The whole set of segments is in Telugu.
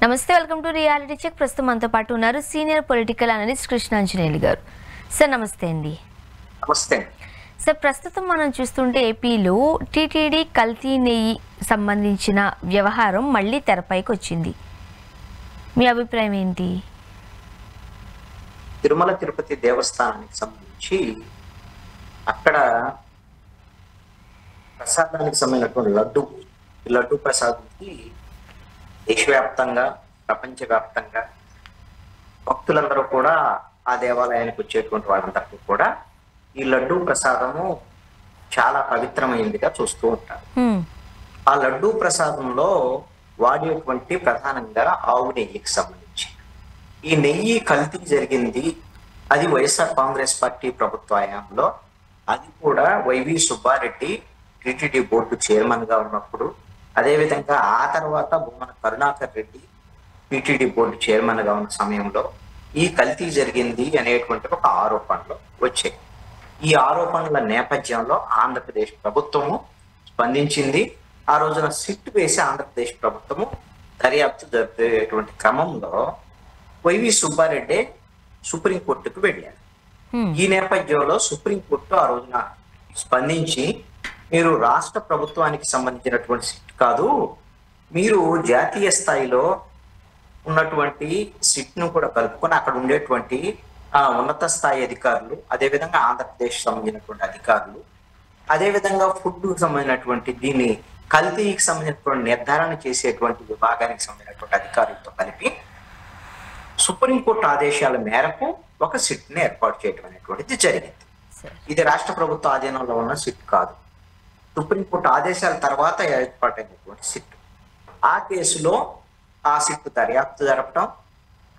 నమస్తే, వెల్కమ్ టు రియాలిటీ చెక్. ప్రస్తుతం మనతో పాటు ఉన్నారు సీనియర్ పొలిటికల్ అనలిస్ట్ కృష్ణాంజనేయులు గారు. సార్ నమస్తే అండి. నమస్తే సార్, ప్రస్తుతం మనం చూస్తుంటే ఏపీలో టీటీడీ కల్తీ నెయ్యి సంబంధించిన వ్యవహారం మళ్ళీ తెరపైకి వచ్చింది. మీ అభిప్రాయం ఏంటి? తిరుమల తిరుపతి దేవస్థానానికి సంబంధించి అక్కడ ప్రసాదానికి సంబంధించినటువంటి లడ్డు ప్రసాదానికి దేశవ్యాప్తంగా ప్రపంచవ్యాప్తంగా భక్తులందరూ కూడా ఆ దేవాలయానికి వచ్చేటువంటి వాళ్ళందరికీ కూడా ఈ లడ్డు ప్రసాదము చాలా పవిత్రమైనదిగా చూస్తూ ఉంటారు. ఆ లడ్డు ప్రసాదంలో వాడేటువంటి ప్రధానంగా ఆవు నెయ్యికి సంబంధించి ఈ నెయ్యి కల్తీ జరిగింది. అది వైఎస్ఆర్ కాంగ్రెస్ పార్టీ ప్రభుత్వ హయాంలో, అది కూడా YV Subbareddy TTD board chairman గా ఉన్నప్పుడు, అదేవిధంగా ఆ తర్వాత Bhumana Karunakar Reddy TTD board chairman గా ఉన్న సమయంలో ఈ కల్తీ జరిగింది అనేటువంటి ఒక ఆరోపణలు వచ్చాయి. ఈ ఆరోపణల నేపథ్యంలో ఆంధ్రప్రదేశ్ ప్రభుత్వము స్పందించింది. ఆ రోజున సిట్ వేసి ఆంధ్రప్రదేశ్ ప్రభుత్వము దర్యాప్తు జరిపేటువంటి క్రమంలో వైవి సుబ్బారెడ్డి సుప్రీంకోర్టుకు వెళ్ళారు. ఈ నేపథ్యంలో సుప్రీంకోర్టు ఆ రోజున స్పందించి, మీరు రాష్ట్ర ప్రభుత్వానికి సంబంధించినటువంటి సిట్ కాదు, మీరు జాతీయ స్థాయిలో ఉన్నటువంటి సిట్ ను కూడా కలుపుకొని అక్కడ ఉండేటువంటి ఉన్నత స్థాయి అధికారులు, అదేవిధంగా ఆంధ్రప్రదేశ్ సంబంధించినటువంటి అధికారులు, అదేవిధంగా ఫుడ్ సంబంధించినటువంటి దీన్ని కల్తీకి సంబంధించినటువంటి నిర్ధారణ చేసేటువంటి విభాగానికి సంబంధించినటువంటి అధికారులతో కలిపి సుప్రీంకోర్టు ఆదేశాల మేరకు ఒక సిట్ ని ఏర్పాటు చేయడం అనేటువంటిది జరిగింది. ఇది రాష్ట్ర ప్రభుత్వ ఆధీనంలో ఉన్న సిట్ కాదు, సుప్రీంకోర్టు ఆదేశాల తర్వాత ఏర్పాటైనటువంటి సిట్. ఆ కేసులో ఆ సిట్ దర్యాప్తు జరపడం,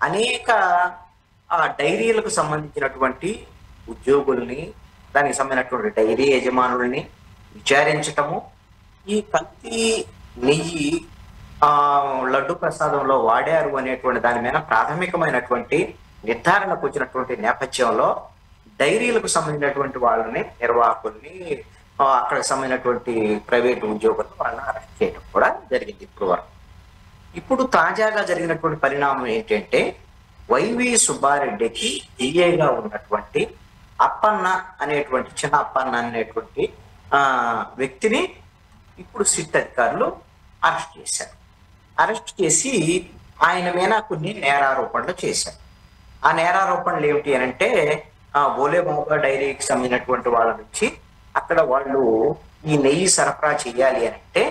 అనేక డైరీలకు సంబంధించినటువంటి ఉద్యోగుల్ని, దానికి సంబంధించినటువంటి డైరీ యజమానుల్ని విచారించటము, ఈ కల్తీ నెయ్యి లడ్డు ప్రసాదంలో వాడారు అనేటువంటి దాని మీద ప్రాథమికమైనటువంటి నిర్ధారణకు వచ్చినటువంటి నేపథ్యంలో డైరీలకు సంబంధించినటువంటి వాళ్ళని, నిర్వాహకుల్ని, అక్కడికి సంబంధించినటువంటి ప్రైవేటు ఉద్యోగులను వాళ్ళని అరెస్ట్ చేయడం కూడా జరిగింది ఇప్పుడు వరకు. ఇప్పుడు తాజాగా జరిగినటువంటి పరిణామం ఏంటంటే, వైవి సుబ్బారెడ్డికి డిఏగా ఉన్నటువంటి అప్పన్న అనేటువంటి చిన్న అప్పన్న అనేటువంటి వ్యక్తిని ఇప్పుడు సిట్ అధికారులు అరెస్ట్ చేశారు. అరెస్ట్ చేసి ఆయన మీద కొన్ని నేరారోపణలు చేశారు. ఆ నేరారోపణలు ఏమిటి అని అంటే, బోలేబాబా డైరీకి సంబంధించినటువంటి వాళ్ళ నుంచి అక్కడ వాళ్ళు ఈ నెయ్యి సరఫరా చేయాలి అని అంటే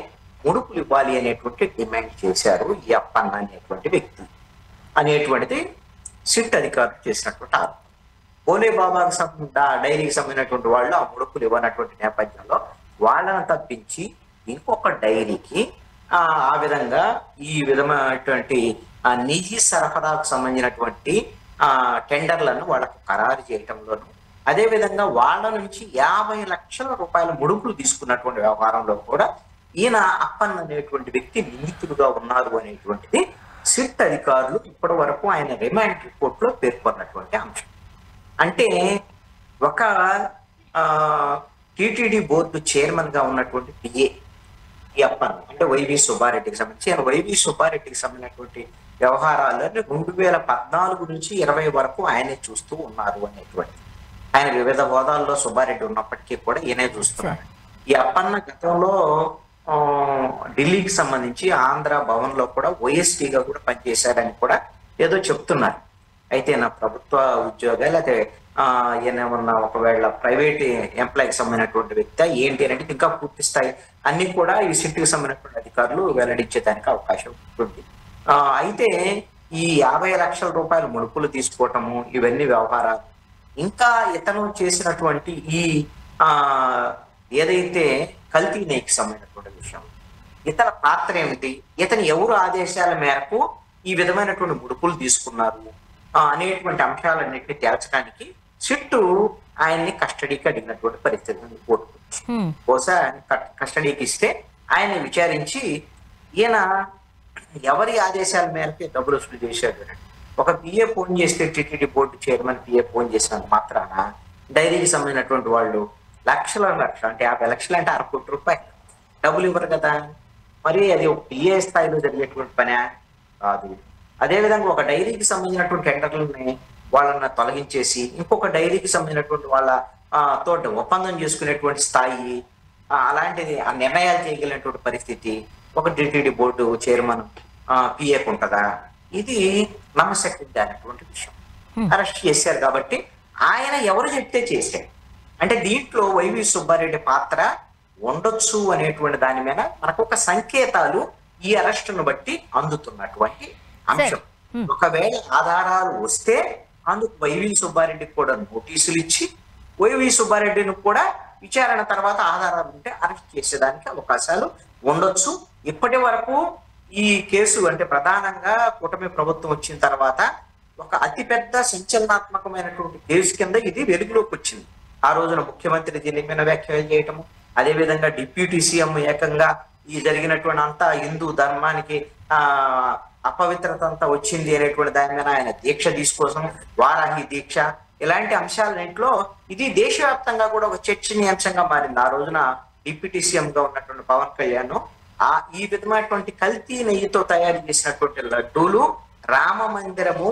ముడుపులు ఇవ్వాలి అనేటువంటి డిమాండ్ చేశారు ఈ అప్పన్న అనేటువంటి వ్యక్తి అనేటువంటిది సిట్ అధికారులు చేసినటువంటి ఆరోపణ. బోలేబాబాకి డైరీకి సంబంధించినటువంటి వాళ్ళు ఆ ముడుపులు ఇవ్వనటువంటి నేపథ్యంలో వాళ్ళని తప్పించి ఇంకొక డైరీకి ఆ విధంగా ఈ విధమైనటువంటి నెయ్యి సరఫరాకు సంబంధించినటువంటి టెండర్లను వాళ్ళకు ఖరారు చేయటంలోను, అదేవిధంగా వాళ్ళ నుంచి 50 లక్షల రూపాయల ముడుపులు తీసుకున్నటువంటి వ్యవహారంలో కూడా ఈయన అప్పన్న అనేటువంటి వ్యక్తి నిందితుడుగా ఉన్నారు అనేటువంటిది సిట్ అధికారులు ఇప్పటి వరకు ఆయన రిమాండ్ రిపోర్ట్ లో పేర్కొన్నటువంటి అంశం. అంటే ఒక టిటిడి బోర్డు చైర్మన్ గా ఉన్నటువంటి పిఏ ఈ అప్పన్న అంటే వైవి సుబ్బారెడ్డికి సంబంధించి, ఆయన వైవి సుబ్బారెడ్డికి సంబంధించినటువంటి వ్యవహారాలను 2014 నుంచి 20 వరకు ఆయనే చూస్తూ ఉన్నారు అనేటువంటి, ఆయన వివిధ హోదాల్లో సుబ్బారెడ్డి ఉన్నప్పటికీ కూడా ఈయనే చూస్తున్నారు. ఈ అప్పన్న గతంలో ఢిల్లీకి సంబంధించి ఆంధ్ర భవన్ లో కూడా ఓఎస్టీగా కూడా పనిచేశారని కూడా ఏదో చెప్తున్నారు. అయితే నా ప్రభుత్వ ఉద్యోగాలు లేకపోతే ఏమన్నా ఒకవేళ ప్రైవేట్ ఎంప్లాయీకి సంబంధించినటువంటి వ్యక్తి ఏంటి అనేది ఇంకా పూర్తి స్థాయి అన్ని కూడా ఈ సిట్కి సంబంధించినటువంటి అధికారులు వెల్లడించేదానికి అవకాశం ఉంటుంది. అయితే ఈ 50 లక్షల రూపాయల ముడుపులు తీసుకోవటము, ఇవన్నీ వ్యవహారాలు, ఇంకా ఇతను చేసినటువంటి ఈ ఏదైతే కల్తీ నెయ్యికి సంబంధించినటువంటి విషయం, ఇతర పాత్ర ఏమిటి, ఇతను ఎవరు ఆదేశాల మేరకు ఈ విధమైనటువంటి ముడుపులు తీసుకున్నారు అనేటువంటి అంశాలన్నింటినీ తేల్చడానికి సిట్టు ఆయన్ని కస్టడీకి అడిగినటువంటి పరిస్థితి కోర్టు. బహుశా కస్టడీకి ఇస్తే ఆయన విచారించి ఈయన ఎవరి ఆదేశాల మేరకు డబ్బులు వసూలు చేశాడు. ఒక పిఏ ఫోన్ చేస్తే TTD board chairman PA phone చేసినంత మాత్రాన డైరీకి సంబంధించినటువంటి వాళ్ళు లక్షల అంటే 50 లక్షలు అంటే 1/2 కోటి రూపాయలు డబ్బులు ఇవ్వరు కదా. మరి అది ఒక పిఏ స్థాయిలో జరిగేటువంటి పని. కాదు. అదేవిధంగా ఒక డైరీకి సంబంధించినటువంటి టెండర్లని వాళ్ళని తొలగించేసి ఇంకొక డైరీకి సంబంధించినటువంటి వాళ్ళ తోటి ఒప్పందం చేసుకునేటువంటి స్థాయి, అలాంటిది ఆ నిర్ణయాలు చేయగలిగినటువంటి పరిస్థితి ఒక టిటిడి బోర్డు చైర్మన్ పిఏకు ఉంటుందా? ఇది నమ్మశక్తి అనేటువంటి విషయం. అరెస్ట్ చేశారు కాబట్టి ఆయన ఎవరు చెప్తే చేశాడు అంటే దీంట్లో వైవి సుబ్బారెడ్డి పాత్ర ఉండొచ్చు అనేటువంటి దాని మీద మనకు ఒక సంకేతాలు ఈ అరెస్టును బట్టి అందుతున్నటువంటి అంశం. ఒకవేళ ఆధారాలు వస్తే అందుకు వైవి సుబ్బారెడ్డికి కూడా నోటీసులు ఇచ్చి వైవి సుబ్బారెడ్డిని కూడా విచారణ తర్వాత ఆధారాలు ఉంటే అరెస్ట్ చేసేదానికి అవకాశాలు ఉండొచ్చు. ఇప్పటి వరకు ఈ కేసు అంటే ప్రధానంగా కూటమి ప్రభుత్వం వచ్చిన తర్వాత ఒక అతిపెద్ద సంచలనాత్మకమైనటువంటి కేసు కింద ఇది వెలుగులోకి వచ్చింది. ఆ రోజున ముఖ్యమంత్రి దీని మీద వ్యాఖ్యలు చేయటము, అదేవిధంగా డిప్యూటీ సీఎం ఏకంగా ఈ జరిగినటువంటి అంతా హిందూ ధర్మానికి అపవిత్రత అంతా వచ్చింది అనేటువంటి దాని మీద ఆయన దీక్ష తీసుకోసం, వారాహి దీక్ష, ఇలాంటి అంశాలన్నింటిలో ఇది దేశవ్యాప్తంగా కూడా ఒక చర్చనీయాంశంగా మారింది. ఆ రోజున డిప్యూటీ సీఎం గా ఉన్నటువంటి పవన్ కళ్యాణ్ ఈ విధమైనటువంటి కల్తీ నెయ్యితో తయారు చేసినటువంటి లడ్డూలు రామ మందిరము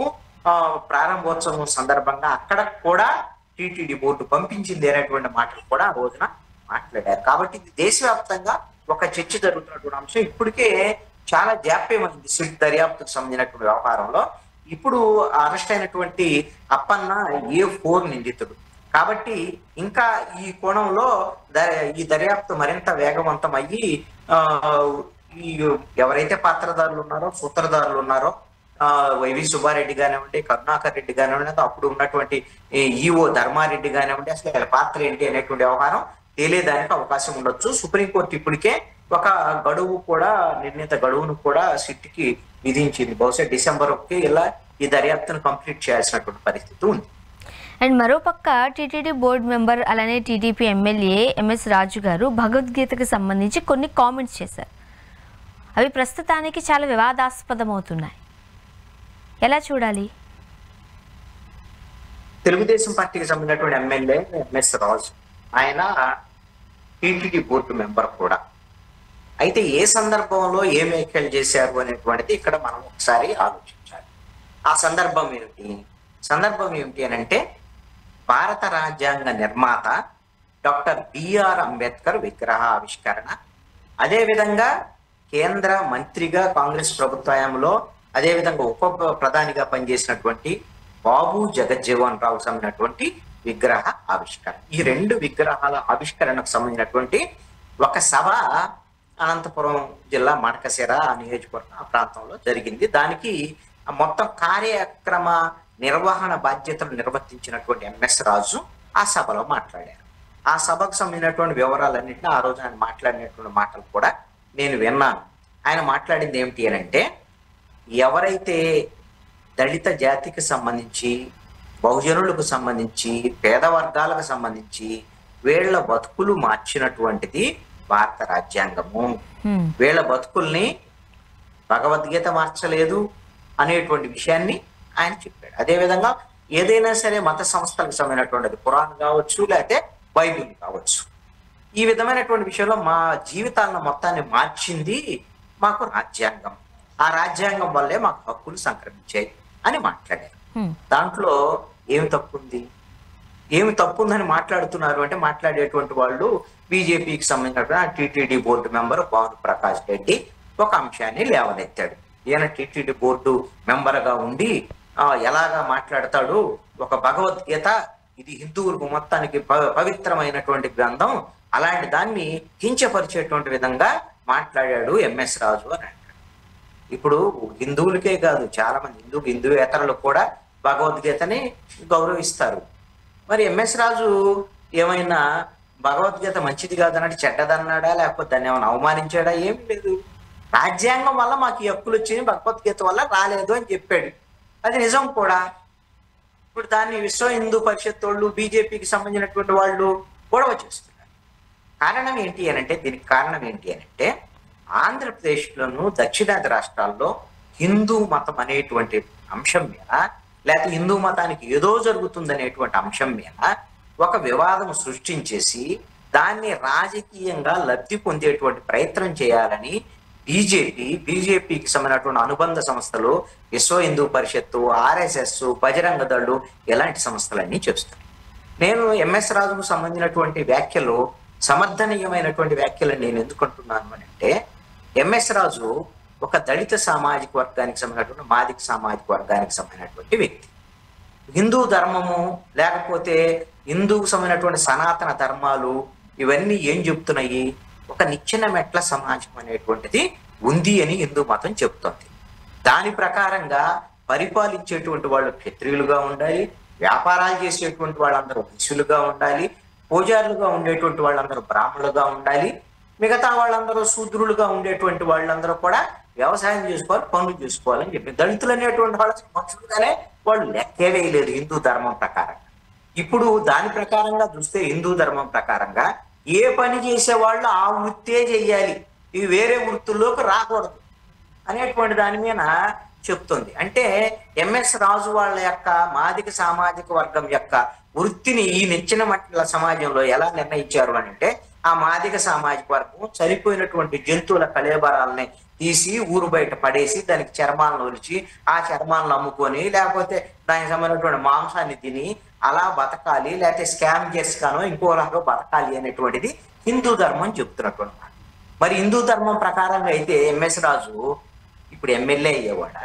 ప్రారంభోత్సవం సందర్భంగా అక్కడ కూడా టిటిడి బోర్డు పంపించింది అనేటువంటి మాటలు కూడా ఆ రోజున మాట్లాడారు. కాబట్టి ఇది దేశవ్యాప్తంగా ఒక చర్చ జరుగుతున్నటువంటి అంశం. ఇప్పటికే చాలా జాప్యమైంది సిట్ దర్యాప్తుకు సంబంధించినటువంటి వ్యవహారంలో. ఇప్పుడు అరెస్ట్ అయినటువంటి అప్పన్న A4 నిందితుడు కాబట్టి ఇంకా ఈ కోణంలో ఈ దర్యాప్తు మరింత వేగవంతం అయ్యి ఈ ఎవరైతే పాత్రదారులు ఉన్నారో సూత్రధారులు ఉన్నారో వైవి సుబ్బారెడ్డి కానివ్వండి, కరుణాకర్ రెడ్డి కానివ్వండి, అప్పుడు ఉన్నటువంటి ఈఓ ధర్మారెడ్డి కానివ్వండి, అసలు వీళ్ళ పాత్ర ఏంటి అనేటువంటి వ్యవహారం తేలేదానికి అవకాశం ఉండొచ్చు. సుప్రీంకోర్టు ఇప్పటికే ఒక గడువు కూడా నిర్ణీత గడువును కూడా సిట్కి విధించింది. బహుశా డిసెంబర్కి ఇలా ఈ దర్యాప్తును కంప్లీట్ చేయాల్సినటువంటి పరిస్థితి ఉంది. అండ్ మరోపక్క టీటీడీ బోర్డు మెంబర్ అలానే టీడీపీ ఎమ్మెల్యే ఎంఎస్ రాజు గారు భగవద్గీతకు సంబంధించి కొన్ని కామెంట్స్ చేశారు. అవి ప్రస్తుతానికి చాలా వివాదాస్పదమవుతున్నాయి. ఎలా చూడాలి? తెలుగుదేశం పార్టీకి సంబంధించినటువంటి ఎమ్మెల్యే ఎంఎస్ రాజు ఆయన టీటీడీ బోర్డు మెంబర్ కూడా. అయితే ఏ సందర్భంలో ఏ వ్యాఖ్యలు చేశారు అనేటువంటిది ఇక్కడ మనం ఒకసారి ఆలోచించాలి. ఆ సందర్భం ఏమిటి అని అంటే భారత రాజ్యాంగ నిర్మాత డాక్టర్ బిఆర్ అంబేద్కర్ విగ్రహ ఆవిష్కరణ, అదేవిధంగా కేంద్ర మంత్రిగా కాంగ్రెస్ ప్రభుత్వంలో అదేవిధంగా ఉప ప్రధానిగా పనిచేసినటువంటి బాబు జగజ్జీవన్ రావు సంబంధించినటువంటి విగ్రహ ఆవిష్కరణ. ఈ రెండు విగ్రహాల ఆవిష్కరణకు సంబంధించినటువంటి ఒక సభ అనంతపురం జిల్లా మడకశిర నియోజకవర్గం ఆ ప్రాంతంలో జరిగింది. దానికి మొత్తం కార్యక్రమ నిర్వహణ బాధ్యతలు నిర్వర్తించినటువంటి ఎంఎస్ రాజు ఆ సభలో మాట్లాడారు. ఆ సభకు సంబంధించినటువంటి వివరాలన్నింటినీ ఆ రోజు ఆయన మాట్లాడినటువంటి మాటలు కూడా నేను విన్నాను. ఆయన మాట్లాడింది ఏమిటి అని అంటే ఎవరైతే దళిత జాతికి సంబంధించి, బహుజనులకు సంబంధించి, పేద వర్గాలకు సంబంధించి వీళ్ళ బతుకులు మార్చినటువంటిది భారత రాజ్యాంగము. వీళ్ళ బతుకుల్ని భగవద్గీత మార్చలేదు అనేటువంటి విషయాన్ని ఆయన చెప్పాడు. అదేవిధంగా ఏదైనా సరే మత సంస్థలకు సంబంధించినటువంటిది ఖురాన్ కావచ్చు, లేకపోతే బైబిల్ కావచ్చు, ఈ విధమైనటువంటి విషయంలో మా జీవితాలను మొత్తాన్ని మార్చింది మాకు రాజ్యాంగం. ఆ రాజ్యాంగం వల్లే మాకు హక్కులు సంక్రమించాయి అని మాట్లాడారు. దాంట్లో ఏమి తప్పుందని మాట్లాడుతున్నారు అంటే మాట్లాడేటువంటి వాళ్ళు బీజేపీకి సంబంధించినటువంటి TTD board member Bhanu Prakash Reddy ఒక అంశాన్ని లేవనెత్తాడు. ఈయన టీటీడీ బోర్డు మెంబర్గా ఉండి ఎలాగా మాట్లాడతాడు, ఒక భగవద్గీత ఇది హిందువులకు మొత్తానికి పవిత్రమైనటువంటి గ్రంథం, అలాంటి దాన్ని కించపరిచేటువంటి విధంగా మాట్లాడాడు ఎంఎస్ రాజు అని అంటాడు. ఇప్పుడు హిందువులకే కాదు, చాలా మంది హిందువేతరులు కూడా భగవద్గీతని గౌరవిస్తారు. మరి ఎంఎస్ రాజు ఏమైనా భగవద్గీత మంచిది కాదన్నాడు, చెడ్డదన్నాడా, లేకపోతే దాన్ని ఏమైనా అవమానించాడా? ఏం లేదు. రాజ్యాంగం వల్ల మాకు ఈ హక్కులు వచ్చినాయి, భగవద్గీత వల్ల రాలేదు అని చెప్పాడు. అది నిజం కూడా. ఇప్పుడు దాన్ని విశ్వ హిందూ పరిషత్ వాళ్ళు, బీజేపీకి సంబంధించినటువంటి వాళ్ళు గొడవ చేస్తున్నారు. దీనికి కారణం ఏంటి అనంటే ఆంధ్రప్రదేశ్లోను దక్షిణాది రాష్ట్రాల్లో హిందూ మతం అనేటువంటి అంశం మీద, లేకపోతే హిందూ మతానికి ఏదో జరుగుతుందనేటువంటి అంశం మీద ఒక వివాదం సృష్టించేసి దాన్ని రాజకీయంగా లబ్ధి పొందేటువంటి ప్రయత్నం చేయాలని బీజేపీకి సంబంధించినటువంటి అనుబంధ సంస్థలు విశ్వ హిందూ పరిషత్తు, ఆర్ఎస్ఎస్, బజరంగ దళ్ళు ఇలాంటి సంస్థలన్నీ చేస్తాయి. నేను ఎంఎస్ రాజుకు సంబంధించినటువంటి వ్యాఖ్యలు సమర్థనీయమైనటువంటి వ్యాఖ్యలు నేను ఎందుకు అంటున్నాను అని అంటే, ఎంఎస్ రాజు ఒక దళిత సామాజిక వర్గానికి సంబంధించినటువంటి మాదిక సామాజిక వర్గానికి సంబంధించినటువంటి వ్యక్తి. హిందూ ధర్మము లేకపోతే హిందూకు సంబంధించినటువంటి సనాతన ధర్మాలు ఇవన్నీ ఏం చెప్తున్నాయి? ఒక నిచ్చెన మెట్ల సమాజం అనేటువంటిది ఉంది అని హిందూ మతం చెప్తుంది. దాని ప్రకారంగా పరిపాలించేటువంటి వాళ్ళు క్షత్రియులుగా ఉండాలి, వ్యాపారాలు చేసేటువంటి వాళ్ళందరూ వైశ్యులుగా ఉండాలి, పూజారులుగా ఉండేటువంటి వాళ్ళందరూ బ్రాహ్మణులుగా ఉండాలి, మిగతా వాళ్ళందరూ శూద్రులుగా ఉండేటువంటి వాళ్ళందరూ కూడా వ్యవసాయం చేసుకోవాలి, పనులు చేసుకోవాలని చెప్పి దళితులు అనేటువంటి వాళ్ళ మనుషులుగానే వాళ్ళు లెక్కే వేయలేదు హిందూ ధర్మం ప్రకారంగా. ఇప్పుడు దాని ప్రకారంగా చూస్తే హిందూ ధర్మం ప్రకారంగా ఏ పని చేసేవాళ్ళు ఆ వృత్తే చెయ్యాలి, ఇవి వేరే వృత్తుల్లోకి రాకూడదు అనేటువంటి దాని మీద చెప్తుంది. అంటే ఎంఎస్ రాజు వాళ్ళ యొక్క మాదిక సామాజిక వర్గం యొక్క వృత్తిని ఈ నిచ్చెన మట్ల సమాజంలో ఎలా నిర్ణయించారు అని అంటే, ఆ మాదిక సామాజిక వర్గం చనిపోయినటువంటి జంతువుల కళేబరాలని తీసి ఊరు బయట పడేసి దానికి చర్మాలను ఒలిచి ఆ చర్మాలను అమ్ముకొని లేకపోతే దానికి సంబంధించినటువంటి మాంసాన్ని తిని అలా బతకాలి, లేకపోతే స్కామ్ చేసుకానో ఇంకో రకంగా బతకాలి అనేటువంటిది హిందూ ధర్మం చెప్తున్నటువంటి మాట. మరి హిందూ ధర్మం ప్రకారంగా అయితే ఎంఎస్ రాజు ఇప్పుడు ఎమ్మెల్యే అయ్యేవాడా,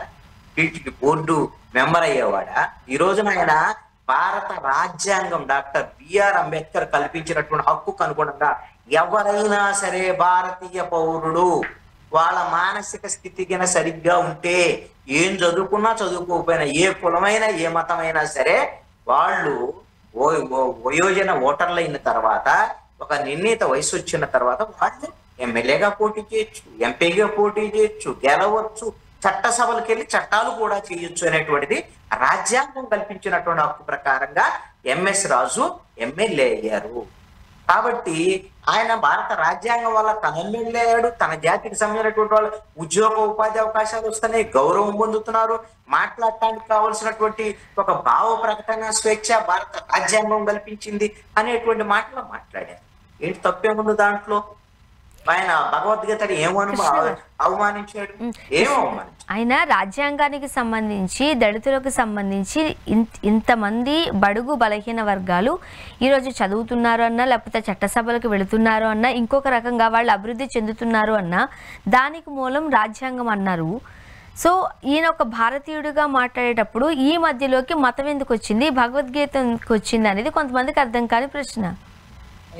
టీటీడీ బోర్డు మెంబర్ అయ్యేవాడా? ఈ రోజున ఆయన భారత రాజ్యాంగం డాక్టర్ బిఆర్ అంబేద్కర్ కల్పించినటువంటి హక్కుకు అనుగుణంగా ఎవరైనా సరే భారతీయ పౌరుడు వాళ్ళ మానసిక స్థితి కింద సరిగ్గా ఉంటే, ఏం చదువుకున్నా చదువుకోకపోయినా, ఏ కులమైనా ఏ మతమైనా సరే వాళ్ళు వయోజన ఓటర్లు అయిన తర్వాత, ఒక నిర్ణీత వయసు వచ్చిన తర్వాత వాళ్ళు ఎమ్మెల్యేగా పోటీ చేయొచ్చు, ఎంపీగా పోటీ చేయొచ్చు, గెలవచ్చు, చట్టసభలకు వెళ్ళి చట్టాలు కూడా చేయొచ్చు అనేటువంటిది రాజ్యాంగం కల్పించినటువంటి హక్కు ప్రకారంగా ఎంఎస్ రాజు ఎమ్మెల్యే అయ్యారు. కాబట్టి ఆయన భారత రాజ్యాంగం వల్ల తన ఎమ్మెల్యే అయ్యాడు, తన జాతికి సంబంధించినటువంటి వాళ్ళు ఉద్యోగ ఉపాధి అవకాశాలు వస్తున్నాయి, గౌరవం పొందుతున్నారు, మాట్లాడటానికి కావలసినటువంటి ఒక భావ ప్రకటన స్వేచ్ఛ భారత రాజ్యాంగం కల్పించింది అనేటువంటి మాటలు మాట్లాడారు. ఏంటి తప్పేముంది దాంట్లో? ఆయన భగవద్గీతని అవమానించాడు, ఏమో అవమానించాడు. ఆయన రాజ్యాంగానికి సంబంధించి దళితులకు సంబంధించి ఇంతమంది బడుగు బలహీన వర్గాలు ఈరోజు చదువుతున్నారు అన్నా, లేకపోతే చట్టసభలకు వెళుతున్నారు అన్నా, ఇంకొక రకంగా వాళ్ళు అభివృద్ధి చెందుతున్నారు అన్నా దానికి మూలం రాజ్యాంగం అన్నారు. సో ఈయన ఒక భారతీయుడిగా మాట్లాడేటప్పుడు ఈ మధ్యలోకి మతం ఎందుకు వచ్చింది, భగవద్గీత ఎందుకు వచ్చింది అనేది కొంతమందికి అర్థం కాని ప్రశ్న.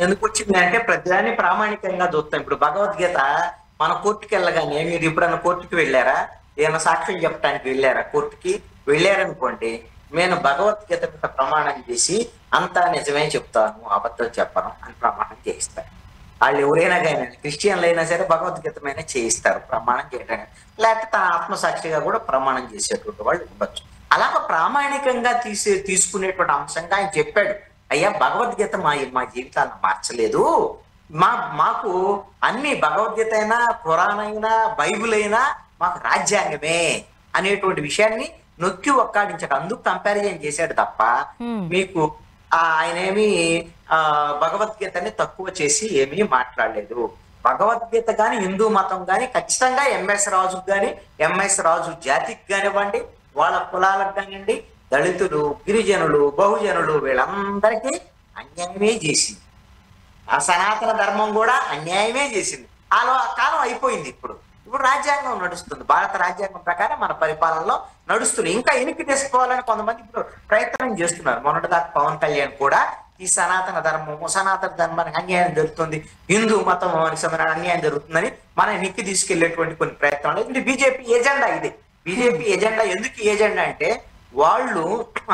ఎందుకు వచ్చింది అంటే ప్రతిదాన్ని ప్రామాణికంగా చూస్తాం. ఇప్పుడు భగవద్గీత మన కోర్టుకి వెళ్ళగానే, మీరు ఎప్పుడన్నా కోర్టుకి వెళ్ళారా, ఏమైనా సాక్ష్యం చెప్పడానికి వెళ్ళారా? కోర్టుకి వెళ్ళారనుకోండి, నేను భగవద్గీత మీద ప్రమాణం చేసి అంతా నిజమే చెప్తాను, అబద్ధం చెప్పను అని ప్రమాణం చేయిస్తారు. వాళ్ళు ఎవరైనా కానీ క్రిస్టియన్లు అయినా సరే భగవద్గీత మీద చేయిస్తారు ప్రమాణం చేయడానికి, లేకపోతే తన ఆత్మసాక్షిగా కూడా ప్రమాణం చేసేటువంటి వాళ్ళు ఉండొచ్చు. అలాగ ప్రామాణికంగా తీసుకునేటువంటి అంశంగా ఆయన చెప్పాడు, అయ్యా భగవద్గీత మా జీవితాలను మార్చలేదు, మాకు అన్ని భగవద్గీత అయినా, ఖురాన్ అయినా, బైబిల్ అయినా మాకు రాజ్యాంగమే అనేటువంటి విషయాన్ని నొక్కి ఒక్కాడించాడు. అందుకు కంపారిజన్ చేశాడు తప్ప మీకు ఆయన ఏమి భగవద్గీతని తక్కువ చేసి ఏమీ మాట్లాడలేదు. భగవద్గీత కానీ హిందూ మతం కానీ ఖచ్చితంగా ఎంఎస్ రాజుకు కానీ, ఎంఎస్ రాజు జాతికి కానివ్వండి, వాళ్ళ కులాలకు కానివ్వండి, దళితులు, గిరిజనులు, బహుజనులు వీళ్ళందరికీ అన్యాయమే చేసింది. ఆ సనాతన ధర్మం కూడా అన్యాయమే చేసింది. ఆ కాలం అయిపోయింది. ఇప్పుడు రాజ్యాంగం నడుస్తుంది, భారత రాజ్యాంగం ప్రకారం మన పరిపాలనలో నడుస్తుంది. ఇంకా ఎనికి తీసుకోవాలని కొంతమంది ఇప్పుడు ప్రయత్నం చేస్తున్నారు. మొన్నటిదాకా పవన్ కళ్యాణ్ కూడా ఈ సనాతన ధర్మానికి అన్యాయం జరుగుతుంది, హిందూ మతం అన్యాయం జరుగుతుందని మన ఎనికి తీసుకెళ్లేటువంటి కొన్ని ప్రయత్నాలు. ఇది బీజేపీ ఎజెండా. ఇది బీజేపీ ఎజెండా. ఎందుకు ఎజెండా అంటే వాళ్ళు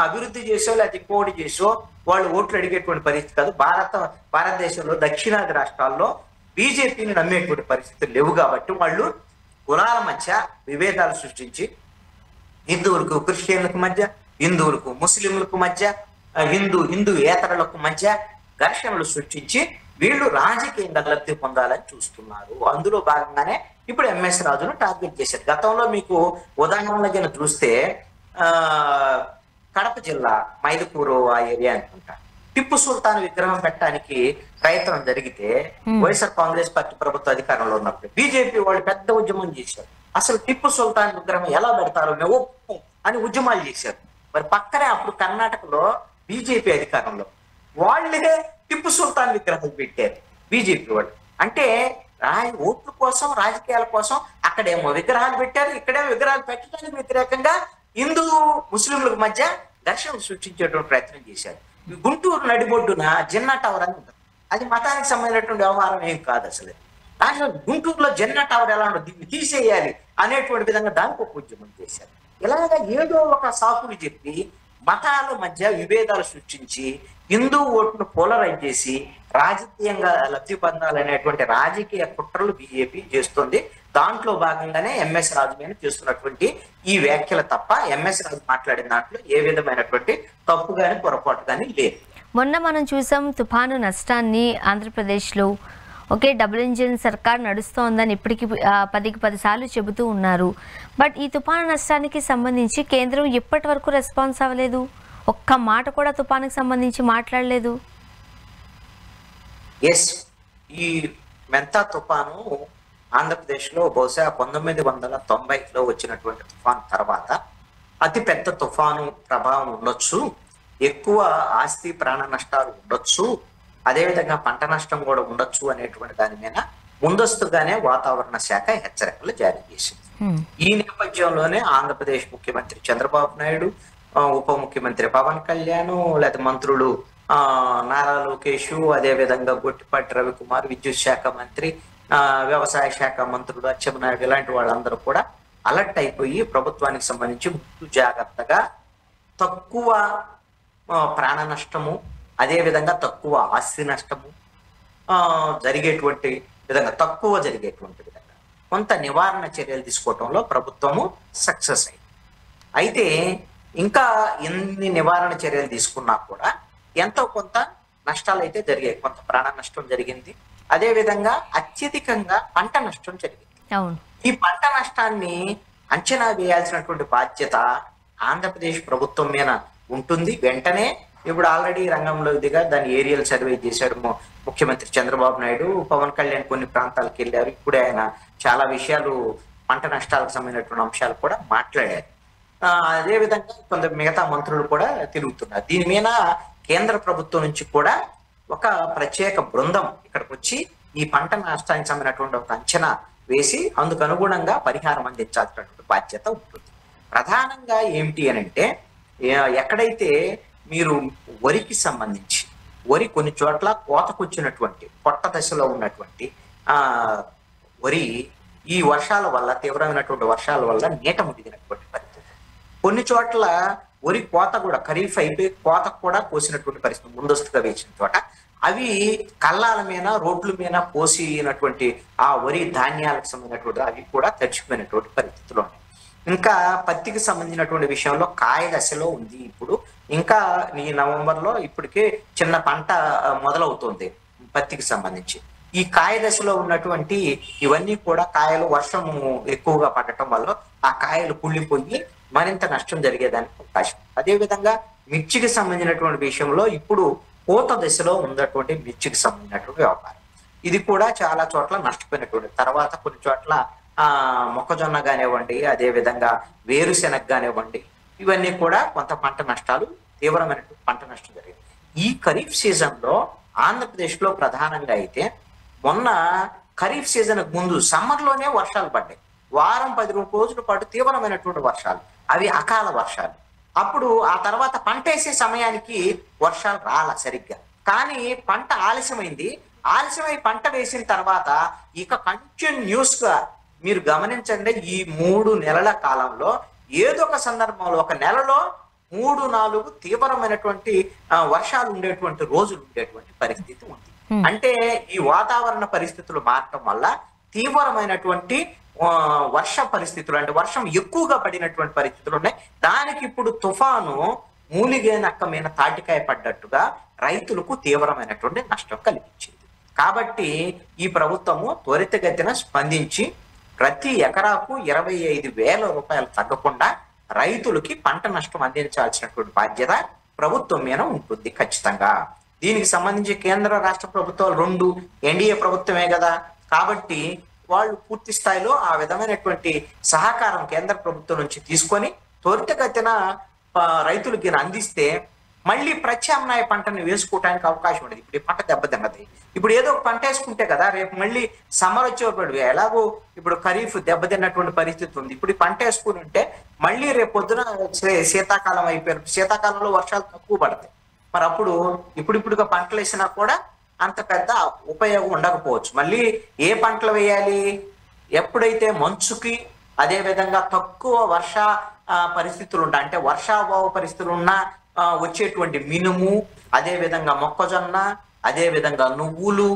అభివృద్ధి చేసో లేకపోతే ఇంకోటి చేసో వాళ్ళు ఓట్లు అడిగేటువంటి పరిస్థితి కాదు. భారతదేశంలో దక్షిణాది రాష్ట్రాల్లో బీజేపీని నమ్మేటువంటి పరిస్థితులు లేవు. కాబట్టి వాళ్ళు కులాల మధ్య విభేదాలు సృష్టించి హిందువులకు క్రిస్టియన్లకు మధ్య, హిందువులకు ముస్లింలకు మధ్య, హిందూయేతరులకు మధ్య ఘర్షణలు సృష్టించి వీళ్ళు రాజకీయంగా లబ్ధి పొందాలని చూస్తున్నారు. అందులో భాగంగానే ఇప్పుడు ఎంఎస్ రాజును టార్గెట్ చేశారు. గతంలో మీకు ఉదాహరణగా చూస్తే కడప జిల్లా మైదుకూరు ఆ ఏరియా అనుకుంటా, టిప్పు సుల్తాన్ విగ్రహం పెట్టడానికి ప్రయత్నం జరిగితే వైఎస్ఆర్ కాంగ్రెస్ పార్టీ ప్రభుత్వ అధికారంలో ఉన్నప్పుడు బీజేపీ వాళ్ళు పెద్ద ఉద్యమం చేశారు. అసలు టిప్పు సుల్తాన్ విగ్రహం ఎలా పెడతారో మేము ఒప్పు అని ఉద్యమాలు చేశారు. మరి పక్కనే అప్పుడు కర్ణాటకలో బీజేపీ అధికారంలో వాళ్ళే టిప్పు సుల్తాన్ విగ్రహం పెట్టారు బీజేపీ వాళ్ళు. అంటే ఓట్ల కోసం రాజకీయాల కోసం అక్కడేమో విగ్రహాలు పెట్టారు, ఇక్కడేమో విగ్రహాలు పెట్టడానికి వ్యతిరేకంగా హిందూ ముస్లింల మధ్య ఘర్షణ సృష్టించేటువంటి ప్రయత్నం చేశారు. గుంటూరు నడిబొడ్డున జిన్నా టవర్ అని ఉంటుంది. అది మతానికి సంబంధించినటువంటి వ్యవహారం ఏం కాదు అసలు. దాంట్లో గుంటూరులో జిన్నా టవర్ ఎలా ఉండదు, దీన్ని తీసేయాలి అనేటువంటి విధంగా దానికి ఒక ఉద్యమం చేశారు. ఇలాగా ఏదో ఒక సాకులు చెప్పి మతాల మధ్య విభేదాలు సృష్టించి హిందూ ఓటును పోలరైజ్ చేసి రాజకీయంగా లబ్ధి పొందాలనేటువంటి రాజకీయ కుట్రలు బీజేపీ చేస్తుంది. దాంట్లో భాగంగానే ఎంఎస్ రాజు మీద చేస్తున్నటువంటి ఈ వ్యాఖ్యలు తప్ప ఎంఎస్ రాజు మాట్లాడిన దాంట్లో ఏ విధమైనటువంటి తప్పు కానీ పొరపాటు కానీ లేదు. మొన్న మనం చూసాం తుఫాను నష్టాన్ని ఆంధ్రప్రదేశ్లో ఓకే డబుల్ ఇంజిన్ సర్కార్ నడుస్తోందని ఇప్పటికి 10కి 10 సార్లు చెబుతూ ఉన్నారు. బట్ ఈ తుఫాను నష్టానికి సంబంధించి కేంద్రం ఇప్పటి వరకు రెస్పాన్స్ అవ్వలేదు. ఒక్క మాట కూడా తుఫానుకి సంబంధించి మాట్లాడలేదు. ఎస్, ఈ మెంతా తుఫాను ఆంధ్రప్రదేశ్లో బహుశా 1990లో వచ్చినటువంటి తుఫాను తర్వాత అతి పెద్ద తుఫాను ప్రభావం ఉండొచ్చు, ఎక్కువ ఆస్తి ప్రాణ నష్టాలు ఉండొచ్చు, అదేవిధంగా పంట నష్టం కూడా ఉండొచ్చు అనేటువంటి దాని మీద ముందస్తుగానే వాతావరణ శాఖ హెచ్చరికలు జారీ చేసింది. ఈ నేపథ్యంలోనే ఆంధ్రప్రదేశ్ ముఖ్యమంత్రి చంద్రబాబు నాయుడు, ఉప ముఖ్యమంత్రి పవన్ కళ్యాణ్, లేదా మంత్రులు నారా లోకేష్, అదేవిధంగా గొట్టిపాటి రవికుమార్, విద్యుత్ శాఖ మంత్రి, వ్యవసాయ శాఖ మంత్రులు అచ్చెన్నాయుడు ఇలాంటి వాళ్ళందరూ కూడా అలర్ట్ అయిపోయి ప్రభుత్వానికి సంబంధించి ముందు జాగ్రత్తగా తక్కువ ప్రాణ నష్టము, అదేవిధంగా తక్కువ ఆస్తి నష్టము జరిగేటువంటి విధంగా కొంత నివారణ చర్యలు తీసుకోవటంలో ప్రభుత్వము సక్సెస్ అయింది. అయితే ఇంకా ఎన్ని నివారణ చర్యలు తీసుకున్నా కూడా ఎంతో కొంత నష్టాలు అయితే జరిగాయి. కొంత ప్రాణ నష్టం జరిగింది, అదేవిధంగా అత్యధికంగా పంట నష్టం జరిగింది. ఈ పంట నష్టాన్ని అంచనా వేయాల్సినటువంటి బాధ్యత ఆంధ్రప్రదేశ్ ప్రభుత్వం మీద ఉంటుంది. వెంటనే ఇప్పుడు ఆల్రెడీ రంగంలో దిగా దాన్ని ఏరియల్ సర్వే చేశాడు ముఖ్యమంత్రి చంద్రబాబు నాయుడు. పవన్ కళ్యాణ్ కొన్ని ప్రాంతాలకు వెళ్ళారు. ఇప్పుడే ఆయన చాలా విషయాలు పంట నష్టాలకు సంబంధించినటువంటి అంశాలు కూడా మాట్లాడారు. అదేవిధంగా కొంత మిగతా మంత్రులు కూడా తిరుగుతున్నారు. దీని మీద కేంద్ర ప్రభుత్వం నుంచి కూడా ఒక ప్రత్యేక బృందం ఇక్కడికి వచ్చి ఈ పంట నష్టానికి సంబంధించినటువంటి ఒక అంచనా వేసి అందుకు అనుగుణంగా పరిహారం అందించాల్సినటువంటి బాధ్యత ఉంటుంది. ప్రధానంగా ఏమిటి అని అంటే, ఎక్కడైతే మీరు వరికి సంబంధించి వరి కొన్ని చోట్ల కోతకొచ్చినటువంటి పొట్ట దశలో ఉన్నటువంటి వరి ఈ వర్షాల వల్ల, తీవ్రమైనటువంటి వర్షాల వల్ల నీట మునిగినటువంటి పరిస్థితి. కొన్ని చోట్ల వరి కోత కూడా ఖరీఫ్ అయిపోయి కోత కూడా కోసినటువంటి పరిస్థితి ముందస్తుగా వేసిన చోట అవి కళ్ళాల మీద రోడ్ల మీద పోసినటువంటి ఆ వరి ధాన్యాలకు సంబంధించినటువంటి అవి కూడా తడిచిపోయినటువంటి పరిస్థితులు ఉన్నాయి. ఇంకా పత్తికి సంబంధించినటువంటి విషయంలో కాయ దశలో ఉంది. ఇప్పుడు ఇంకా ఈ నవంబర్లో ఇప్పటికే చిన్న పంట మొదలవుతుంది పత్తికి సంబంధించి. ఈ కాయ దశలో ఉన్నటువంటి ఇవన్నీ కూడా కాయలు వర్షము ఎక్కువగా పడటం వల్ల ఆ కాయలు కుళ్ళిపోయి మరింత నష్టం జరిగేదానికి అవకాశం. అదేవిధంగా మిర్చికి సంబంధించినటువంటి విషయంలో ఇప్పుడు పూత దశలో ఉన్నటువంటి మిర్చికి సంబంధించినటువంటి వ్యాపారం ఇది కూడా చాలా చోట్ల నష్టపోయినటువంటి తర్వాత కొన్ని చోట్ల మొక్కజొన్న కానివ్వండి, అదేవిధంగా వేరుశెనగ కానివ్వండి, ఇవన్నీ కూడా కొంత పంట నష్టాలు, తీవ్రమైన పంట నష్టం జరిగింది. ఈ ఖరీఫ్ సీజన్లో ఆంధ్రప్రదేశ్లో ప్రధానంగా అయితే మొన్న ఖరీఫ్ సీజన్ ముందు సమ్మర్లోనే వర్షాలు పడ్డాయి. వారం 10 రోజుల పాటు తీవ్రమైనటువంటి వర్షాలు, అవి అకాల వర్షాలు. అప్పుడు ఆ తర్వాత పంట వేసే సమయానికి వర్షాలు రాల సరిగ్గా, కానీ పంట ఆలస్యమై పంట వేసిన తర్వాత ఇక కంటిన్యూస్ గా మీరు గమనించండి, ఈ 3 నెలల కాలంలో ఏదో ఒక సందర్భంలో ఒక నెలలో 3-4 తీవ్రమైనటువంటి వర్షాలు ఉండేటువంటి రోజులు ఉండేటువంటి పరిస్థితి ఉంది. అంటే ఈ వాతావరణ పరిస్థితులు మారటం వల్ల తీవ్రమైనటువంటి వర్ష పరిస్థితులు, అంటే వర్షం ఎక్కువగా పడినటువంటి పరిస్థితులు ఉన్నాయి. దానికి ఇప్పుడు తుఫాను మూలిగే నక్క మీద తాటికాయ పడ్డట్టుగా రైతులకు తీవ్రమైనటువంటి నష్టం కలిగించింది. కాబట్టి ఈ ప్రభుత్వము త్వరితగతిన స్పందించి ప్రతి ఎకరాకు 25,000 రూపాయలు తగ్గకుండా రైతులకి పంట నష్టం అందించాల్సినటువంటి బాధ్యత ప్రభుత్వం మీద ఉంటుంది ఖచ్చితంగా. దీనికి సంబంధించి కేంద్ర రాష్ట్ర ప్రభుత్వాలు రెండు ఎన్డీఏ ప్రభుత్వమే కదా, కాబట్టి వాళ్ళు పూర్తి స్థాయిలో ఆ విధమైనటువంటి సహకారం కేంద్ర ప్రభుత్వం నుంచి తీసుకొని త్వరితగతిన రైతులకి అందిస్తే మళ్ళీ ప్రత్యామ్నాయ పంటని వేసుకోవడానికి అవకాశం ఉండదు. ఇప్పుడు ఈ పంట దెబ్బతిన్నది, ఇప్పుడు ఏదో ఒక పంట వేసుకుంటే కదా రేపు మళ్ళీ సమ్మర్ వచ్చేవాడు, ఎలాగో ఇప్పుడు ఖరీఫ్ దెబ్బతిన్నటువంటి పరిస్థితి ఉంది. ఇప్పుడు ఈ పంట వేసుకుని ఉంటే మళ్ళీ రేపు పొద్దున శీతాకాలం అయిపోయారు, శీతాకాలంలో వర్షాలు తక్కువ పడతాయి. మరి అప్పుడు ఇప్పుడిప్పుడుగా పంటలు వేసినా కూడా అంత పెద్ద ఉపయోగం ఉండకపోవచ్చు. మళ్ళీ ఏ పంటలు వేయాలి, ఎప్పుడైతే మంచుకి అదే విధంగా తక్కువ వర్ష పరిస్థితులు ఉంటాయి, అంటే వర్షాభావ పరిస్థితులు ఉన్నా వచ్చేటువంటి మినుము, అదే విధంగా మొక్కజొన్న, అదే విధంగా నువ్వులు,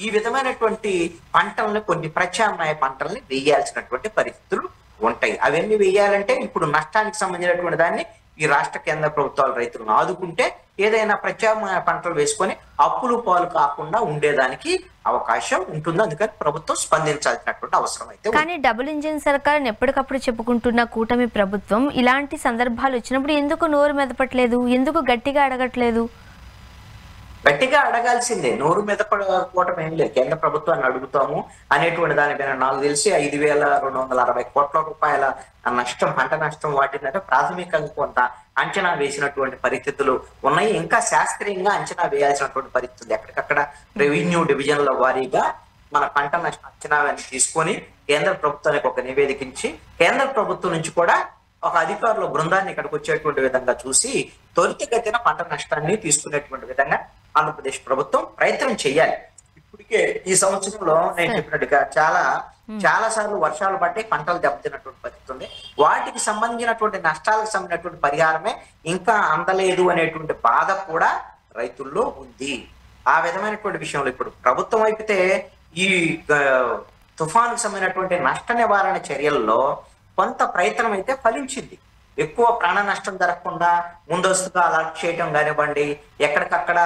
ఈ విధమైనటువంటి పంటల్ని కొన్ని ప్రత్యామ్నాయ పంటల్ని వేయాల్సినటువంటి పరిస్థితులు ఉంటాయి. అవన్నీ వేయాలంటే ఇప్పుడు నష్టానికి సంబంధించినటువంటి దాన్ని ఈ రాష్ట్ర కేంద్ర ప్రభుత్వాలు రైతులను ఆదుకుంటే ఏదైనా ప్రత్యామ్నాయ పంటలు వేసుకొని అప్పులు పాలు కాకుండా ఉండేదానికి అవకాశం ఉంటుంది. అందుకని ప్రభుత్వం స్పందించాల్సినటువంటి అవసరం అయితే. కానీ డబుల్ ఇంజిన్ సర్కార్ ఎప్పటికప్పుడు చెప్పుకుంటున్న కూటమి ప్రభుత్వం ఇలాంటి సందర్భాలు వచ్చినప్పుడు ఎందుకు నోరు మెదపట్లేదు, ఎందుకు గట్టిగా అడగట్లేదు? గట్టిగా అడగాల్సిందే, నోరు మెదపడకపోవటం ఏం లేదు. కేంద్ర ప్రభుత్వాన్ని అడుగుతాము అనేటువంటి దానిపైన నాకు తెలిసి 5,260 కోట్ల రూపాయల నష్టం, పంట నష్టం వాటిందంటే ప్రాథమికంగా కొంత అంచనా వేసినటువంటి పరిస్థితులు ఉన్నాయి. ఇంకా శాస్త్రీయంగా అంచనా వేయాల్సినటువంటి పరిస్థితులు ఎక్కడికక్కడ రెవెన్యూ డివిజన్ల వారీగా మన పంట నష్టం అంచనాన్ని తీసుకొని కేంద్ర ప్రభుత్వానికి ఒక నివేదికించి కేంద్ర ప్రభుత్వం నుంచి కూడా ఒక అధికారుల బృందాన్ని ఇక్కడికి వచ్చేటువంటి విధంగా చూసి త్వరితగతిన పంట నష్టాన్ని తీసుకునేటువంటి విధంగా ఆంధ్రప్రదేశ్ ప్రభుత్వం ప్రయత్నం చేయాలి. ఇప్పటికే ఈ సంవత్సరంలో నేను చెప్పినట్టుగా చాలా సార్లు వర్షాలు పట్టి పంటలు దెబ్బతిన్నటువంటి పరిస్థితి ఉంది. వాటికి సంబంధించినటువంటి నష్టాలకు సంబంధించినటువంటి పరిహారమే ఇంకా అందలేదు అనేటువంటి బాధ కూడా రైతుల్లో ఉంది. ఆ విధమైనటువంటి విషయంలో ఇప్పుడు ప్రభుత్వం అయిపోతే ఈ తుఫానుకు సంబంధించినటువంటి నష్ట నివారణ చర్యల్లో కొంత ప్రయత్నం అయితే ఫలించింది. ఎక్కువ ప్రాణ నష్టం జరగకుండా ముందస్తుగా అలర్ట్ చేయటం కానివ్వండి, ఎక్కడికక్కడ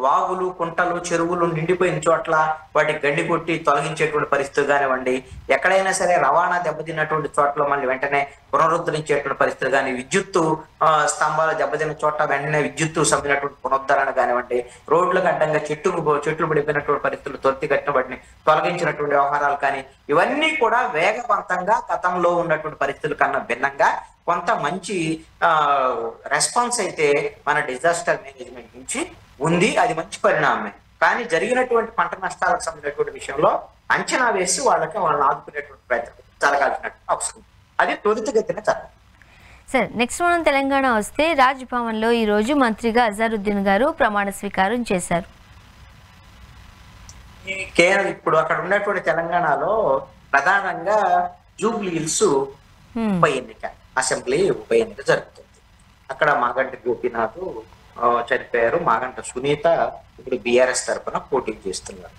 వాగులు, కుంటలు, చెరువులు నిండిపోయిన చోట్ల వాటి గండి కొట్టి తొలగించేటువంటి పరిస్థితి కానివ్వండి, ఎక్కడైనా సరే రవాణా దెబ్బతిన్నటువంటి చోట్ల మళ్ళీ వెంటనే పునరుద్ధరించేటువంటి పరిస్థితి కానీ, విద్యుత్తు స్తంభాలు దెబ్బతిన్న చోట్ల వెంటనే విద్యుత్తు సంబంధించినటువంటి పునరుద్ధరణ కానివ్వండి, రోడ్లకు అడ్డంగా చెట్లు పడిపోయినటువంటి పరిస్థితులు త్వరితగతిన వాటిని తొలగించినటువంటి వ్యవహారాలు కానీ, ఇవన్నీ కూడా వేగవంతంగా గతంలో ఉన్నటువంటి పరిస్థితుల కన్నా భిన్నంగా కొంత మంచి రెస్పాన్స్ అయితే మన డిజాస్టర్ మేనేజ్మెంట్ నుంచి ఉంది. అది మంచి పరిణామమే. కానీ జరిగినటువంటి పంట నష్టాలకు సంబంధించినటువంటి విషయంలో అంచనా వేసి వాళ్ళని ఆదుకునేటువంటి ప్రయత్నం జరగాల్సినటువంటి అవసరం, అది త్వరితగతిన జరగాలి. సార్, నెక్స్ట్ మనం తెలంగాణ వస్తే రాజ్ భవన్ లో ఈ రోజు మంత్రిగా అజారుద్దీన్ గారు ప్రమాణ స్వీకారం చేశారు. ఇప్పుడు అక్కడ ఉన్నటువంటి తెలంగాణలో ప్రధానంగా జూబ్లీ హిల్స్ ఉప ఎన్నిక, అసెంబ్లీ ఉప ఎన్నిక జరుగుతుంది. అక్కడ మాగంటి గోపీనాథ్ చనిపోయారు, మాగంట సునీత ఇప్పుడు బీఆర్ఎస్ తరఫున పోటీ చేస్తున్నారు,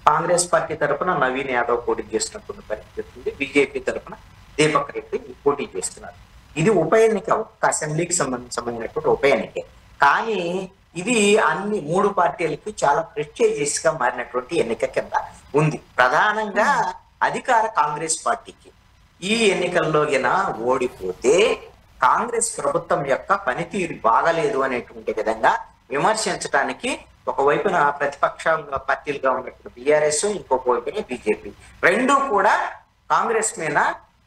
కాంగ్రెస్ పార్టీ తరఫున నవీన్ యాదవ్ పోటీ చేస్తున్నటువంటి పరిస్థితి ఉంది, బీజేపీ తరఫున దీపక్ రెడ్డి పోటీ చేస్తున్నారు. ఇది ఉప ఎన్నిక, ఒక్క అసెంబ్లీకి సంబంధించినటువంటి ఉప ఎన్నికే. కానీ ఇది అన్ని మూడు పార్టీలకి చాలా ప్రెస్టీజియస్ గా మారినటువంటి ఎన్నిక కింద ఉంది. ప్రధానంగా అధికార కాంగ్రెస్ పార్టీకి ఈ ఎన్నికల్లో ఓడిపోతే కాంగ్రెస్ ప్రభుత్వం యొక్క పనితీరు బాగలేదు అనేటువంటి విధంగా విమర్శించడానికి ఒకవైపున ప్రతిపక్ష పార్టీలుగా ఉన్నటువంటి బీఆర్ఎస్, ఇంకొక వైపున బీజేపీ, రెండు కూడా కాంగ్రెస్ మీద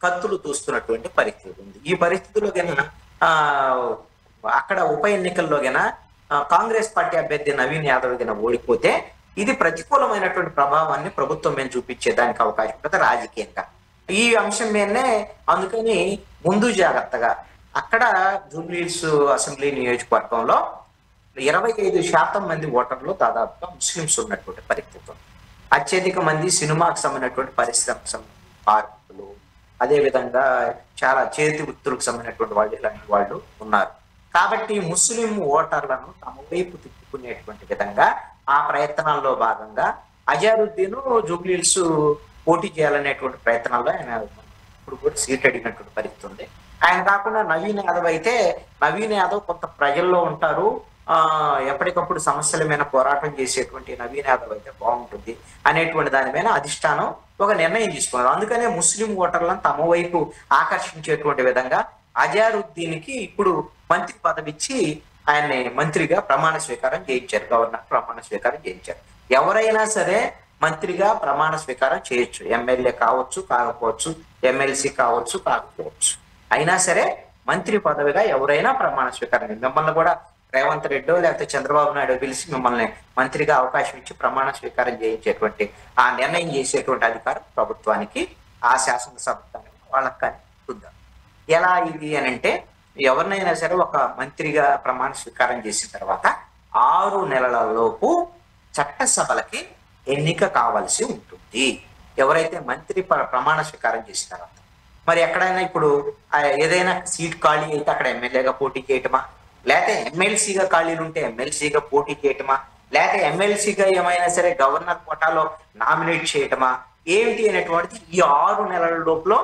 కత్తులు దూస్తున్నటువంటి పరిస్థితి ఉంది. ఈ పరిస్థితిలో అక్కడ ఉప ఎన్నికల్లో కాంగ్రెస్ పార్టీ అభ్యర్థి నవీన్ యాదవ్ ఓడిపోతే ఇది ప్రతికూలమైనటువంటి ప్రభావాన్ని ప్రభుత్వం మీద చూపించేదానికి అవకాశం ఉంటుంది రాజకీయంగా. ఈ అంశం మీదనే అందుకని ముందు జాగ్రత్తగా అక్కడ జూబ్లీ హిల్స్ అసెంబ్లీ నియోజకవర్గంలో 25% మంది ఓటర్లు దాదాపుగా ముస్లింస్ ఉన్నటువంటి పరిస్థితి. అత్యధిక మంది సినిమాకు సంబంధించినటువంటి పరిశ్రమ కార్మికులు, అదేవిధంగా చాలా చేతి వృత్తులకు సంబంధించినటువంటి వాళ్ళు, ఇలాంటి వాళ్ళు ఉన్నారు. కాబట్టి ముస్లిం ఓటర్లను తమ వైపు తిప్పుకునేటువంటి విధంగా ఆ ప్రయత్నాల్లో భాగంగా అజారుద్దీన్ జూబ్లీ హిల్స్ పోటీ చేయాలనేటువంటి ప్రయత్నాల్లో ఆయన ఇప్పుడు కూడా సీట్ అడిగినటువంటి పరిస్థితి ఉంది. ఆయన కాకుండా నవీన్ యాదవ్ అయితే, నవీన్ యాదవ్ కొంత ప్రజల్లో ఉంటారు, ఎప్పటికప్పుడు సమస్యల మీద పోరాటం చేసేటువంటి నవీన్ యాదవ్ అయితే బాగుంటుంది అనేటువంటి దాని మీద అధిష్టానం ఒక నిర్ణయం తీసుకున్నారు. అందుకనే ముస్లిం ఓటర్లను తమ వైపు ఆకర్షించేటువంటి విధంగా అజారుద్దీన్కి ఇప్పుడు మంత్రి పదవి ఇచ్చి ఆయన్ని మంత్రిగా ప్రమాణ స్వీకారం చేయించారు. గవర్నర్ ప్రమాణ స్వీకారం చేయించారు. ఎవరైనా సరే మంత్రిగా ప్రమాణ స్వీకారం చేయొచ్చు. ఎమ్మెల్యే కావచ్చు, కాకపోవచ్చు, ఎమ్మెల్సీ కావచ్చు, కాకపోవచ్చు. అయినా సరే మంత్రి పదవిగా ఎవరైనా ప్రమాణ స్వీకారం, మిమ్మల్ని కూడా రేవంత్ రెడ్డో లేకపోతే చంద్రబాబు నాయుడు పిలిచి మిమ్మల్ని మంత్రిగా అవకాశం ఇచ్చి ప్రమాణ స్వీకారం చేయించేటువంటి ఆ నిర్ణయం చేసేటువంటి అధికారం ప్రభుత్వానికి, ఆ శాసనసభ వాళ్ళకి కానీ ఉందాం. ఎలా ఇది అని అంటే, ఎవరినైనా సరే ఒక మంత్రిగా ప్రమాణ స్వీకారం చేసిన తర్వాత 6 నెలలలోపు చట్టసభలకి ఎన్నిక కావాల్సి ఉంటుంది. ఎవరైతే మంత్రి ప్రమాణ స్వీకారం చేసిన తర్వాత మరి ఎక్కడైనా ఇప్పుడు ఏదైనా సీట్ ఖాళీ అయితే అక్కడ ఎమ్మెల్యేగా పోటీ చేయటమా, లేకపోతే ఎమ్మెల్సీగా ఖాళీలు ఉంటే ఎమ్మెల్సీగా పోటీ చేయటమా, లేకపోతే ఎమ్మెల్సీగా ఏమైనా సరే గవర్నర్ కోటాలో నామినేట్ చేయటమా, ఏమిటి అనేటువంటిది ఈ 6 నెలల లోపల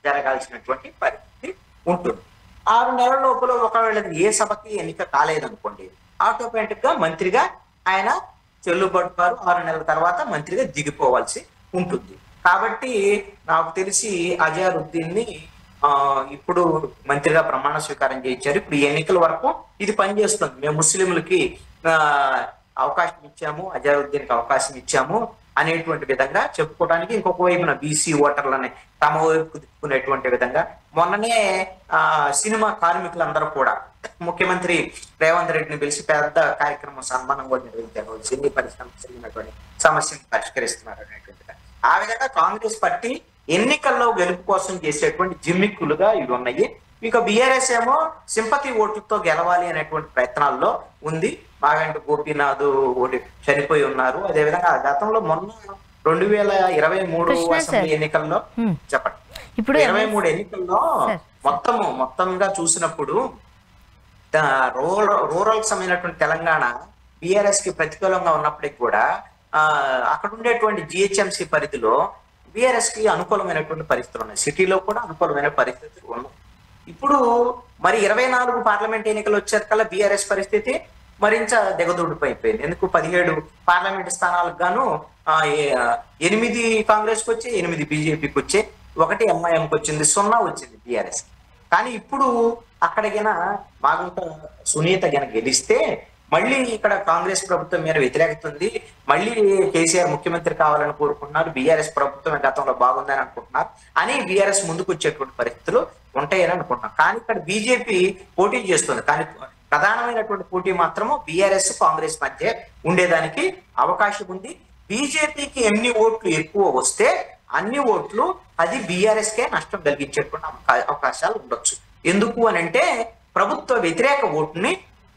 జరగాల్సినటువంటి పరిస్థితి ఉంటుంది. 6 నెలల లోపల ఒకవేళ ఏ సభకి ఎన్నిక కాలేదనుకోండి, ఆటోమేటిక్ గా మంత్రిగా ఆయన చెల్లుబాటు 6 నెలల తర్వాత మంత్రిగా దిగిపోవాల్సి ఉంటుంది. కాబట్టి నాకు తెలిసి అజారుద్దీన్ ని ఇప్పుడు మంత్రిగా ప్రమాణ స్వీకారం చేయించారు. ఇప్పుడు ఈ ఎన్నికల వరకు ఇది పనిచేస్తుంది. మేము ముస్లింలకి అవకాశం ఇచ్చాము, అజారుద్దీన్ కి అవకాశం ఇచ్చాము అనేటువంటి విధంగా చెప్పుకోవడానికి, ఇంకొక వైపున బీసీ ఓటర్లని తమ వైపు తిప్పుకునేటువంటి విధంగా మొన్ననే సినిమా కార్మికులందరూ కూడా ముఖ్యమంత్రి రేవంత్ రెడ్డిని పిలిచి పెద్ద కార్యక్రమం సన్మానం కూడా నిర్వహించారు. సినీ పరిశ్రమ సమస్యను పరిష్కరిస్తున్నారు అనేటువంటి. ఆ విధంగా కాంగ్రెస్ పార్టీ ఎన్నికల్లో గెలుపు కోసం చేసేటువంటి జిమ్మిక్కులుగా ఇవి ఉన్నాయి. ఇక బీఆర్ఎస్ ఏమో సింపతి ఓట్లతో గెలవాలి అనేటువంటి ప్రయత్నాల్లో ఉంది. మాగంటి గోపీనాథ్ ఓడి చనిపోయి ఉన్నారు. అదేవిధంగా గతంలో మొన్న 2023 అసెంబ్లీ ఎన్నికల్లో చెప్పండి, ఇప్పుడు 23 ఎన్నికల్లో మొత్తంగా చూసినప్పుడు రూరల్ సంబంధించినటువంటి తెలంగాణ బీఆర్ఎస్ కి ప్రతికూలంగా ఉన్నప్పటికీ కూడా అక్కడ ఉండేటువంటి జిహెచ్ఎంసీ పరిధిలో బీఆర్ఎస్ కి అనుకూలమైనటువంటి పరిస్థితులు ఉన్నాయి. సిటీలో కూడా అనుకూలమైన పరిస్థితులు ఉన్నాయి. ఇప్పుడు మరి 24 పార్లమెంట్ ఎన్నికలు వచ్చేకల్లా బీఆర్ఎస్ పరిస్థితి మరింత దిగదూడిపోయిపోయింది. ఎందుకు 17 పార్లమెంట్ స్థానాలకు గాను 8 కాంగ్రెస్కి వచ్చి, 8 బీజేపీకి వచ్చి, 1 ఎంఐఎంకి వచ్చింది, 0 వచ్చింది బీఆర్ఎస్. కానీ ఇప్పుడు అక్కడికైనా మాగుంట సునీత గన గెలిస్తే మళ్ళీ ఇక్కడ కాంగ్రెస్ ప్రభుత్వం మీద వ్యతిరేకత ఉంది. మళ్ళీ కేసీఆర్ ముఖ్యమంత్రి కావాలని కోరుకుంటున్నారు. బీఆర్ఎస్ ప్రభుత్వం గతంలో బాగుందని అనుకుంటున్నారు అని బీఆర్ఎస్ ముందుకు వచ్చేటువంటి పరిస్థితులు ఉంటాయని అనుకుంటున్నాం. కానీ ఇక్కడ బీజేపీ పోటీ చేస్తుంది. కానీ ప్రధానమైనటువంటి పోటీ మాత్రము బీఆర్ఎస్ కాంగ్రెస్ మధ్య ఉండేదానికి అవకాశం ఉంది. బీజేపీకి ఎన్ని ఓట్లు ఎక్కువ వస్తే అన్ని ఓట్లు అది బీఆర్ఎస్ కే నష్టం కలిగించేటువంటి అవకాశాలు ఉండొచ్చు. ఎందుకు అని అంటే ప్రభుత్వ వ్యతిరేక ఓటుని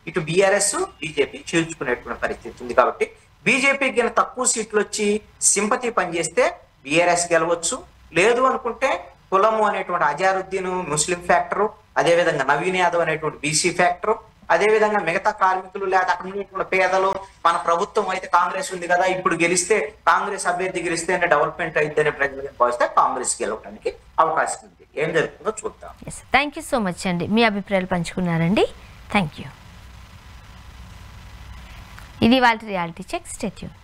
ఇటు బీఆర్ఎస్ బీజేపీ చీల్చుకునేటువంటి పరిస్థితి ఉంది. కాబట్టి బీజేపీకి తక్కువ సీట్లు వచ్చి సింపతి పనిచేస్తే బీఆర్ఎస్ గెలవచ్చు. లేదు అనుకుంటే కులము అనేటువంటి అజారుద్దీన్ ముస్లిం ఫ్యాక్టరు, అదేవిధంగా నవీన్ యాదవ్ అనేటువంటి బీసీ ఫ్యాక్టరు, అదేవిధంగా మిగతా కార్మికులు లేదా అక్కడ ఉండేటువంటి పేదలు, మన ప్రభుత్వం అయితే కాంగ్రెస్ ఉంది కదా, ఇప్పుడు గెలిస్తే కాంగ్రెస్ అభ్యర్థి గెలిస్తే డెవలప్మెంట్ అయితేనే ప్రజలు భావిస్తే కాంగ్రెస్ గెలవడానికి అవకాశం ఉంది. ఏం జరుగుతుందో చూద్దాం. థ్యాంక్ యూ సో మచ్ అండి, మీ అభిప్రాయాలు పంచుకున్నారండి. Thank you. ఇది వాళ్ళ రియాలిటీ చెక్. Stay tune.